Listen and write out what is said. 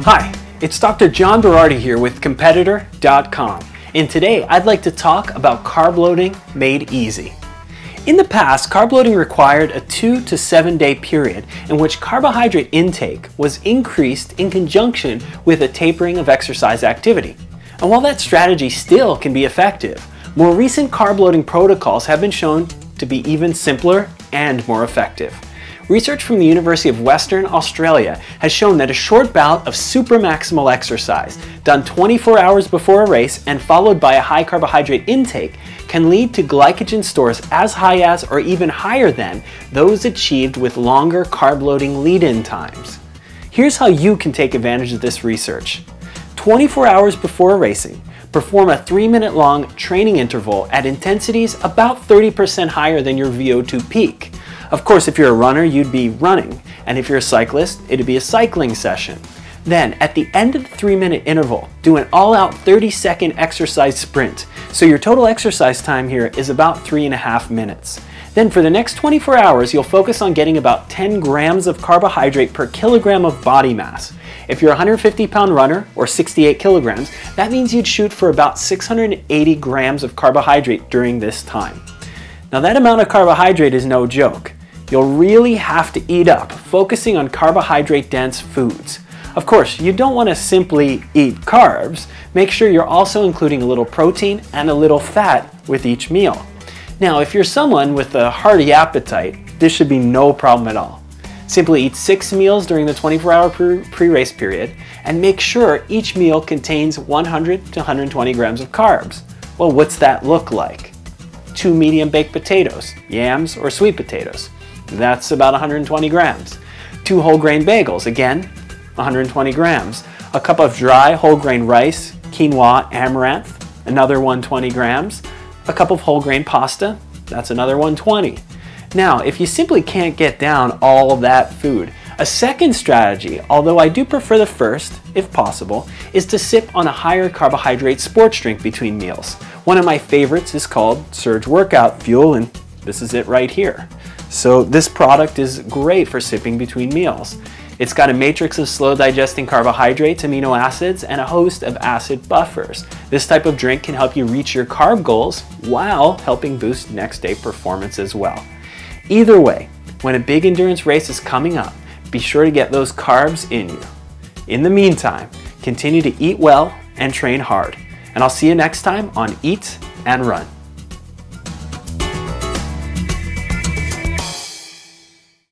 Hi, it's Dr. John Berardi here with Competitor.com, and today I'd like to talk about carb loading made easy. In the past, carb loading required a 2 to 7 day period in which carbohydrate intake was increased in conjunction with a tapering of exercise activity. And while that strategy still can be effective, more recent carb loading protocols have been shown to be even simpler and more effective. Research from the University of Western Australia has shown that a short bout of supramaximal exercise done 24 hours before a race and followed by a high carbohydrate intake can lead to glycogen stores as high as or even higher than those achieved with longer carb loading lead-in times. Here's how you can take advantage of this research. 24 hours before racing, perform a 3-minute long training interval at intensities about 30% higher than your VO2 peak. Of course, if you're a runner, you'd be running, and if you're a cyclist, it'd be a cycling session. Then, at the end of the 3-minute interval, do an all-out 30-second exercise sprint. So your total exercise time here is about 3.5 minutes. Then for the next 24 hours, you'll focus on getting about 10 grams of carbohydrate per kilogram of body mass. If you're a 150-pound runner, or 68 kilograms, that means you'd shoot for about 680 grams of carbohydrate during this time. Now that amount of carbohydrate is no joke. You'll really have to eat up, focusing on carbohydrate-dense foods. Of course, you don't want to simply eat carbs. Make sure you're also including a little protein and a little fat with each meal. Now, if you're someone with a hearty appetite, this should be no problem at all. Simply eat 6 meals during the 24-hour pre-race period and make sure each meal contains 100 to 120 grams of carbs. Well, what's that look like? 2 medium baked potatoes, yams, or sweet potatoes. That's about 120 grams. 2 whole grain bagels, again, 120 grams. A cup of dry whole grain rice, quinoa, amaranth, another 120 grams. A cup of whole grain pasta, that's another 120. Now, if you simply can't get down all that food, a second strategy, although I do prefer the first, if possible, is to sip on a higher carbohydrate sports drink between meals. One of my favorites is called Surge Workout Fuel, and this is it right here. So this product is great for sipping between meals. It's got a matrix of slow digesting carbohydrates, amino acids, and a host of acid buffers. This type of drink can help you reach your carb goals while helping boost next day performance as well. Either way, when a big endurance race is coming up, be sure to get those carbs in you. In the meantime, continue to eat well and train hard. And I'll see you next time on Eat and Run.